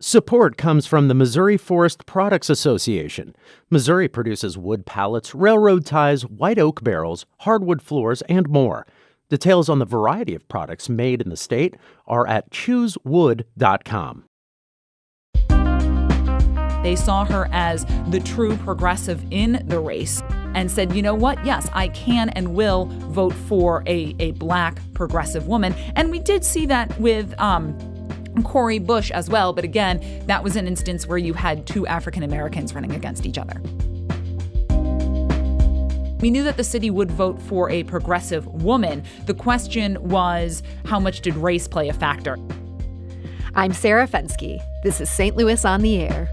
Support comes from the Missouri Forest Products Association. Missouri produces wood pallets, railroad ties, white oak barrels, hardwood floors, and more. Details on the variety of products made in the state are at choosewood.com. They saw her as the true progressive in the race and said, you know what? Yes, I can and will vote for a black progressive woman. And we did see that with Cori Bush as well. But again, that was an instance where you had two African Americans running against each other. We knew that the city would vote for a progressive woman. The question was, how much did race play a factor? I'm Sarah Fensky. This is St. Louis on the Air.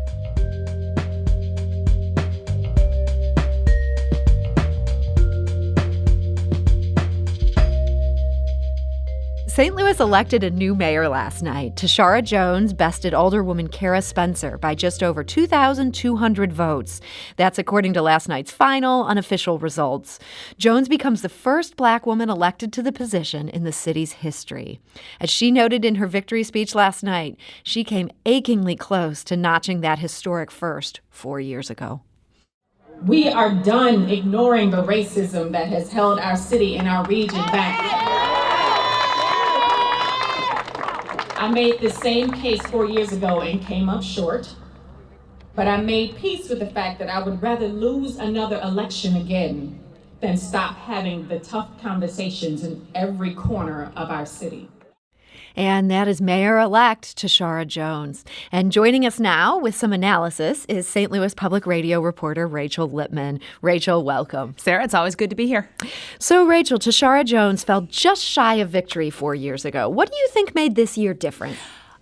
St. Louis elected a new mayor last night. Tishaura Jones bested Alderwoman Kara Spencer by just over 2,200 votes. That's according to last night's final unofficial results. Jones becomes the first black woman elected to the position in the city's history. As she noted in her victory speech last night, she came achingly close to notching that historic first 4 years ago. We are done ignoring the racism that has held our city and our region back. I made the same case 4 years ago and came up short, but I made peace with the fact that I would rather lose another election again than stop having the tough conversations in every corner of our city. And that is Mayor-elect Tishaura Jones. And joining us now with some analysis is St. Louis Public Radio reporter Rachel Lippman. Rachel, welcome. Sarah, it's always good to be here. So, Rachel, Tishaura Jones fell just shy of victory 4 years ago. What do you think made this year different?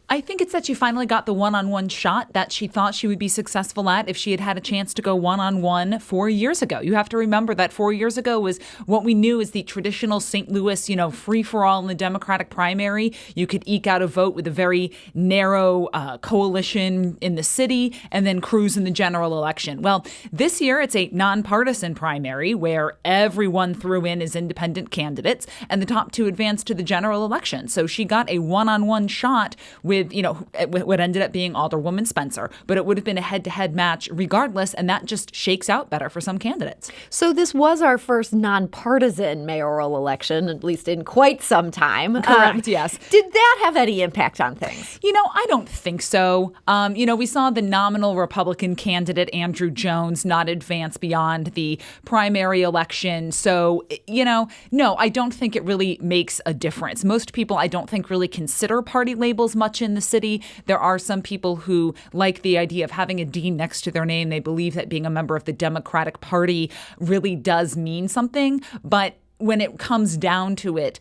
I think it's that she finally got the one-on-one shot that she thought she would be successful at if she had had a chance to go one-on-one 4 years ago. You have to remember that 4 years ago was what we knew as the traditional St. Louis, free-for-all in the Democratic primary. You could eke out a vote with a very narrow coalition in the city and then cruise in the general election. Well, this year it's a nonpartisan primary where everyone threw in as independent candidates and the top two advanced to the general election. So she got a one-on-one shot with what ended up being Alderwoman Spencer, but it would have been a head-to-head match regardless, and that just shakes out better for some candidates. So this was our first nonpartisan mayoral election, at least in quite some time. Correct, yes. Did that have any impact on things? I don't think so. We saw the nominal Republican candidate, Andrew Jones, not advance beyond the primary election. So, no, I don't think it really makes a difference. Most people, I don't think, really consider party labels much in the city. There are some people who like the idea of having a D next to their name. They believe that being a member of the Democratic Party really does mean something. But when it comes down to it,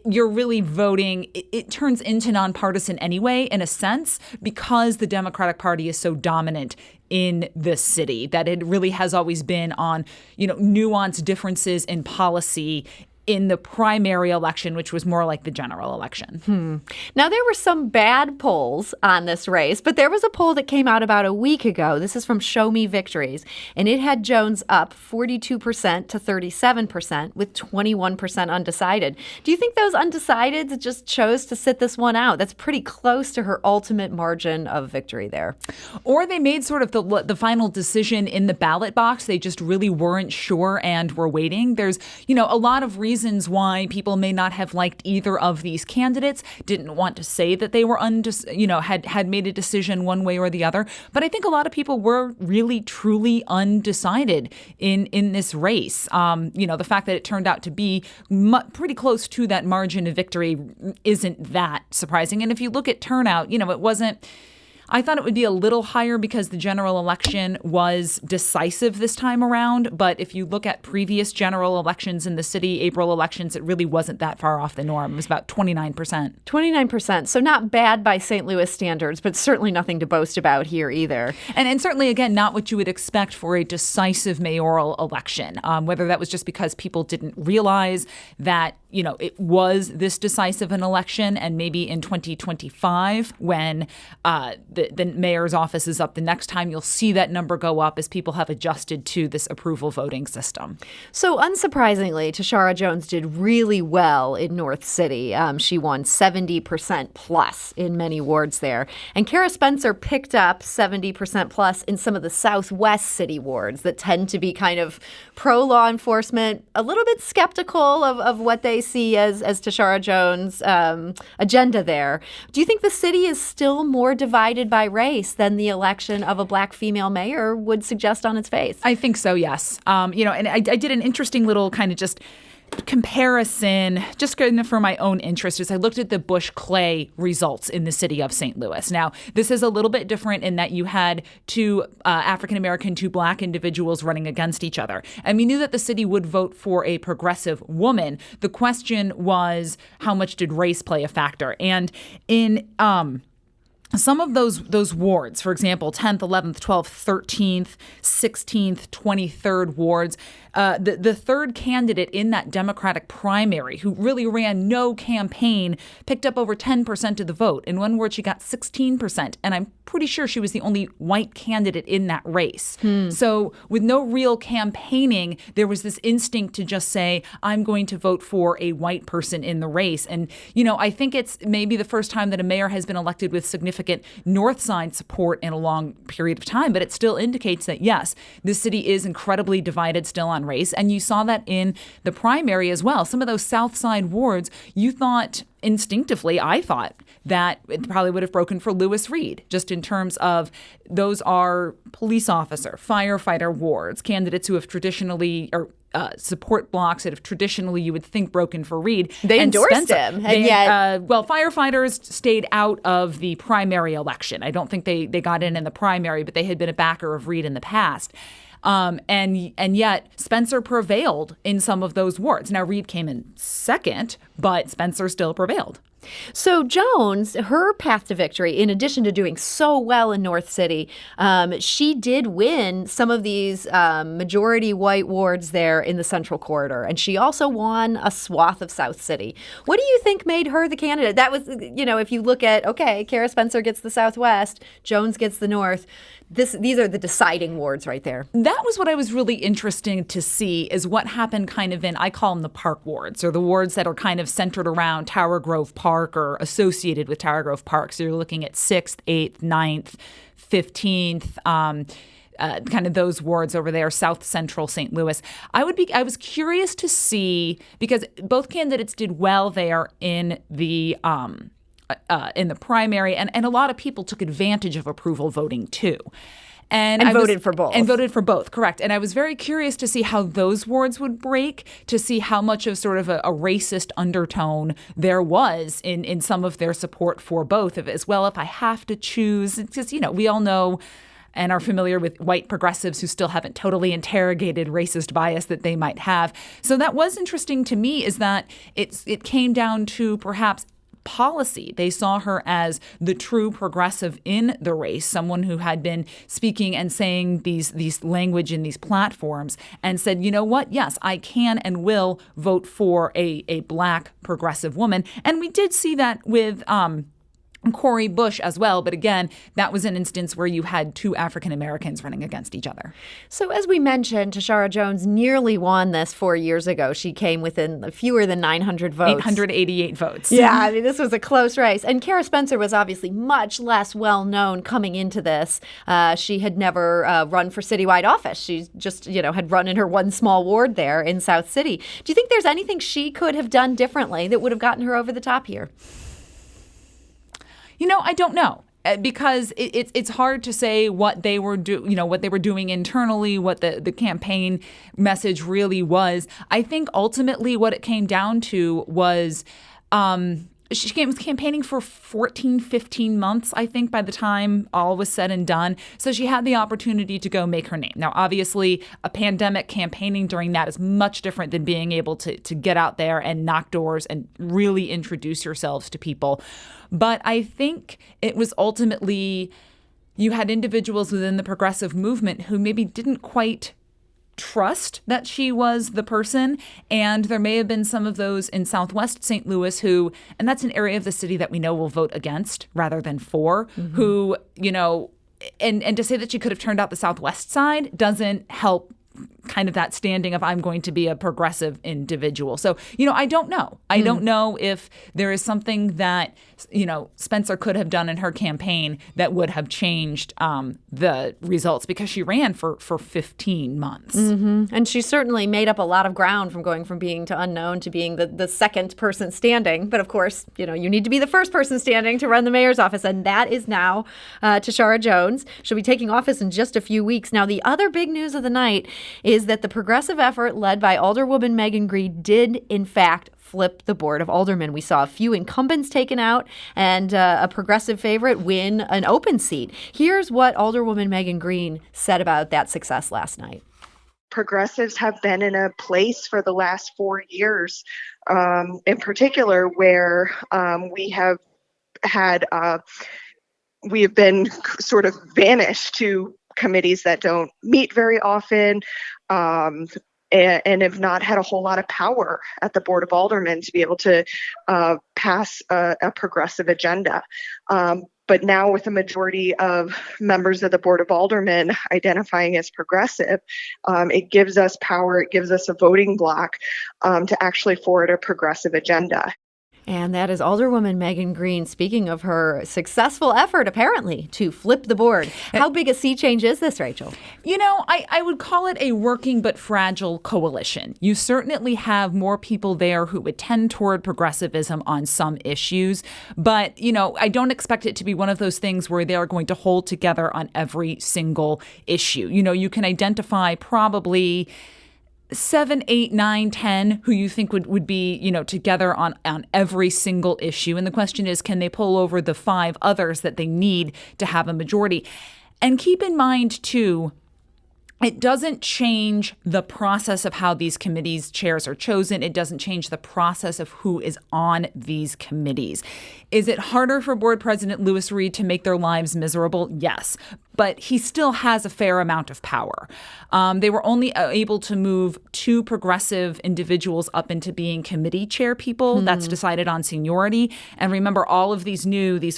you're really voting. It turns into nonpartisan anyway, in a sense, because the Democratic Party is so dominant in the city, that it really has always been on, nuanced differences in policy in the primary election, which was more like the general election. Now, there were some bad polls on this race, but there was a poll that came out about a week ago. This is from Show Me Victories, and it had Jones up 42% to 37% with 21% undecided. Do you think those undecideds just chose to sit this one out? That's pretty close to her ultimate margin of victory there. Or they made sort of the final decision in the ballot box. They just really weren't sure and were waiting. There's, a lot of reasons why people may not have liked either of these candidates, didn't want to say that they were had made a decision one way or the other. But I think a lot of people were really, truly undecided in this race. The fact that it turned out to be pretty close to that margin of victory isn't that surprising. And if you look at turnout, it wasn't. I thought it would be a little higher because the general election was decisive this time around. But if you look at previous general elections in the city, April elections, it really wasn't that far off the norm. It was about 29%. 29%. So not bad by St. Louis standards, but certainly nothing to boast about here either. And certainly, again, not what you would expect for a decisive mayoral election, whether that was just because people didn't realize that it was this decisive an election, and maybe in 2025, when the mayor's office is up the next time, you'll see that number go up as people have adjusted to this approval voting system. So unsurprisingly, Tishaura Jones did really well in North City. She won 70% plus in many wards there. And Kara Spencer picked up 70% plus in some of the Southwest city wards that tend to be kind of pro-law enforcement, a little bit skeptical of what they see as Tishaura Jones' agenda there. Do you think the city is still more divided by race than the election of a black female mayor would suggest on its face? I think so, yes. And I did an interesting little kind of just comparison, just for my own interest, as I looked at the Bush-Clay results in the city of St. Louis. Now, this is a little bit different in that you had two African-American, two black individuals running against each other. And we knew that the city would vote for a progressive woman. The question was, how much did race play a factor? And in some of those wards, for example, 10th, 11th, 12th, 13th, 16th, 23rd wards, the third candidate in that Democratic primary, who really ran no campaign, picked up over 10% of the vote. In one ward, she got 16%. And I'm pretty sure she was the only white candidate in that race. So with no real campaigning, there was this instinct to just say, I'm going to vote for a white person in the race. And, I think it's maybe the first time that a mayor has been elected with significant North Side support in a long period of time. But it still indicates that, yes, this city is incredibly divided still on race. And you saw that in the primary as well. Some of those South Side wards, you thought instinctively, I thought that it probably would have broken for Lewis Reed, just in terms of those are police officer, firefighter wards, candidates who have traditionally or support blocks that have traditionally, you would think, broken for Reed. They endorsed him. And yet, firefighters stayed out of the primary election. I don't think they got in the primary, but they had been a backer of Reed in the past. And yet Spencer prevailed in some of those wards. Now, Reed came in second, but Spencer still prevailed. So Jones, her path to victory, in addition to doing so well in North City, she did win some of these majority white wards there in the Central Corridor. And she also won a swath of South City. What do you think made her the candidate? That was, if you look at, okay, Kara Spencer gets the Southwest, Jones gets the North. These are the deciding wards right there. That was what I was really interested to see, is what happened kind of in, I call them the park wards, or the wards that are kind of centered around Tower Grove Park or associated with Tower Grove Park. So you're looking at 6th, 8th, 9th, 15th, kind of those wards over there, South Central St. Louis. I was curious to see, because both candidates did well there in the primary, and a lot of people took advantage of approval voting too. And voted for both. And voted for both, correct. And I was very curious to see how those wards would break, to see how much of sort of a racist undertone there was in some of their support for both. As well, if I have to choose, because, we all know and are familiar with white progressives who still haven't totally interrogated racist bias that they might have. So that was interesting to me, is that it came down to perhaps policy. They saw her as the true progressive in the race, someone who had been speaking and saying these language in these platforms, and said, you know what? Yes, I can and will vote for a black progressive woman. And we did see that with Cori Bush as well. But again, that was an instance where you had two African Americans running against each other. So as we mentioned, Tishaura Jones nearly won this 4 years ago. She came within fewer than 900 votes. 888 votes. Yeah, this was a close race. And Kara Spencer was obviously much less well-known coming into this. She had never run for citywide office. She just, had run in her one small ward there in South City. Do you think there's anything she could have done differently that would have gotten her over the top here? I don't know, because it's hard to say what they were doing internally, what the campaign message really was. I think ultimately what it came down to was she was campaigning for 14, 15 months, I think, by the time all was said and done. So she had the opportunity to go make her name. Now, obviously, a pandemic campaigning during that is much different than being able to get out there and knock doors and really introduce yourselves to people. But I think it was ultimately, you had individuals within the progressive movement who maybe didn't quite trust that she was the person. And there may have been some of those in Southwest St. Louis who, and that's an area of the city that we know will vote against rather than for, who, and to say that she could have turned out the Southwest side doesn't help kind of that standing of I'm going to be a progressive individual. So, I don't know. I don't know if there is something that, Spencer could have done in her campaign that would have changed the results, because she ran for 15 months. And she certainly made up a lot of ground from going from being to unknown to being the second person standing. But of course, you need to be the first person standing to run the mayor's office. And that is now Tishaura Jones. She'll be taking office in just a few weeks. Now, the other big news of the night is that the progressive effort led by Alderwoman Megan Green did, in fact, flip the Board of Aldermen. We saw a few incumbents taken out and a progressive favorite win an open seat. Here's what Alderwoman Megan Green said about that success last night. Progressives have been in a place for the last 4 years, in particular, where we have been sort of banished to committees that don't meet very often, and have not had a whole lot of power at the Board of Aldermen to be able to pass a progressive agenda. But now, with a majority of members of the Board of Aldermen identifying as progressive, it gives us power, it gives us a voting bloc to actually forward a progressive agenda. And that is Alderwoman Megan Green speaking of her successful effort, apparently, to flip the board. How big a sea change is this, Rachel? I would call it a working but fragile coalition. You certainly have more people there who would tend toward progressivism on some issues. But, I don't expect it to be one of those things where they are going to hold together on every single issue. You can identify probably 7, 8, 9, 10 who you think would be, together on every single issue. And the question is, can they pull over the 5 others that they need to have a majority? And keep in mind, too, it doesn't change the process of how these committees' chairs are chosen. It doesn't change the process of who is on these committees. Is it harder for Board President Louis Reed to make their lives miserable? Yes. But he still has a fair amount of power. They were only able to move 2 progressive individuals up into being committee chair people. That's decided on seniority. And remember, all of these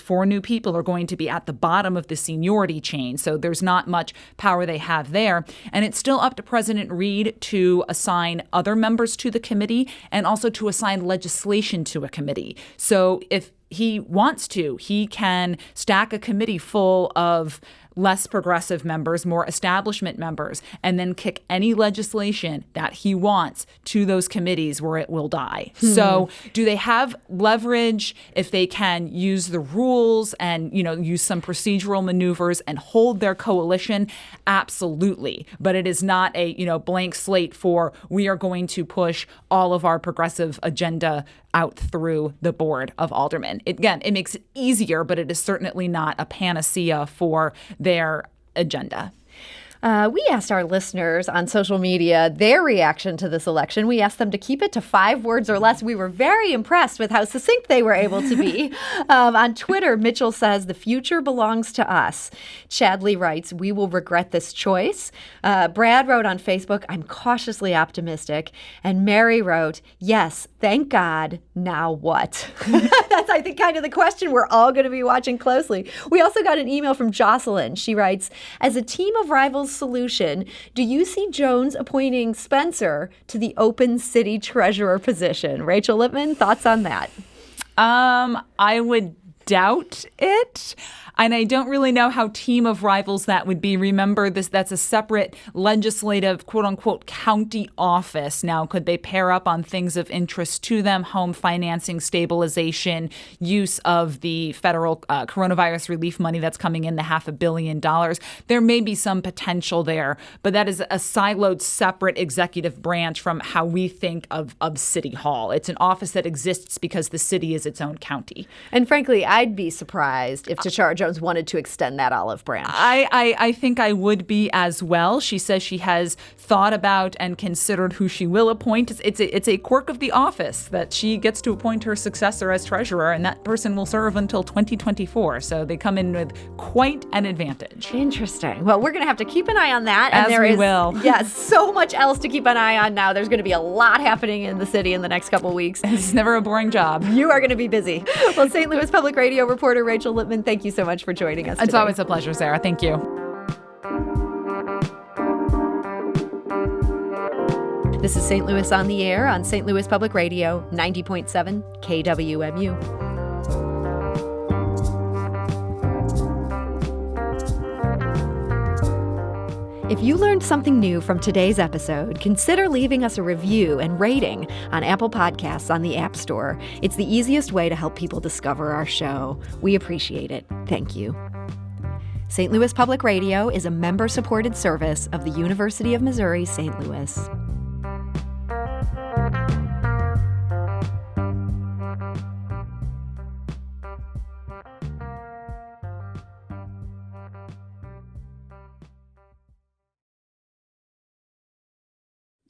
4 new people are going to be at the bottom of the seniority chain. So there's not much power they have there. And it's still up to President Reed to assign other members to the committee and also to assign legislation to a committee. So if he wants to, he can stack a committee full of less progressive members, more establishment members, and then kick any legislation that he wants to those committees where it will die. So do they have leverage if they can use the rules and, use some procedural maneuvers and hold their coalition? Absolutely. But it is not a, blank slate for we are going to push all of our progressive agenda out through the Board of Aldermen. It makes it easier, but it is certainly not a panacea for their agenda. We asked our listeners on social media their reaction to this election. We asked them to keep it to 5 words or less. We were very impressed with how succinct they were able to be. On Twitter, Mitchell says, "The future belongs to us." Chadley writes, "We will regret this choice." Brad wrote on Facebook, "I'm cautiously optimistic." And Mary wrote, "Yes, thank God. Now what?" That's, I think, kind of the question we're all going to be watching closely. We also got an email from Jocelyn. She writes, "As a team of rivals solution, do you see Jones appointing Spencer to the open city treasurer position?" Rachel Lippman, thoughts on that? I would doubt it. And I don't really know how team of rivals that would be. Remember, that's a separate legislative, quote unquote, county office. Now, could they pair up on things of interest to them? Home financing, stabilization, use of the federal coronavirus relief money that's coming in, the $500 million. There may be some potential there, but that is a siloed, separate executive branch from how we think of City Hall. It's an office that exists because the city is its own county. And frankly, I'd be surprised if Tishaura Jones wanted to extend that olive branch. I think I would be as well. She says she has thought about and considered who she will appoint. It's a quirk of the office that she gets to appoint her successor as treasurer, and that person will serve until 2024. So they come in with quite an advantage. Interesting. Well, we're going to have to keep an eye on that. And As we will. Yes, so much else to keep an eye on now. There's going to be a lot happening in the city in the next couple weeks. It's never a boring job. You are going to be busy. Well, St. Louis Public Radio reporter Rachel Lippman, thank you so much for joining us today. It's always a pleasure, Sarah. Thank you. This is St. Louis on the Air on St. Louis Public Radio, 90.7 KWMU. If you learned something new from today's episode, consider leaving us a review and rating on Apple Podcasts on the App Store. It's the easiest way to help people discover our show. We appreciate it. Thank you. St. Louis Public Radio is a member-supported service of the University of Missouri, St. Louis.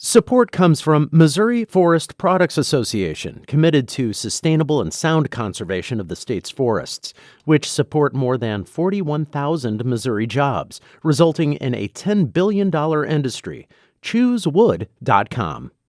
Support comes from Missouri Forest Products Association, committed to sustainable and sound conservation of the state's forests, which support more than 41,000 Missouri jobs, resulting in a $10 billion industry. ChooseWood.com.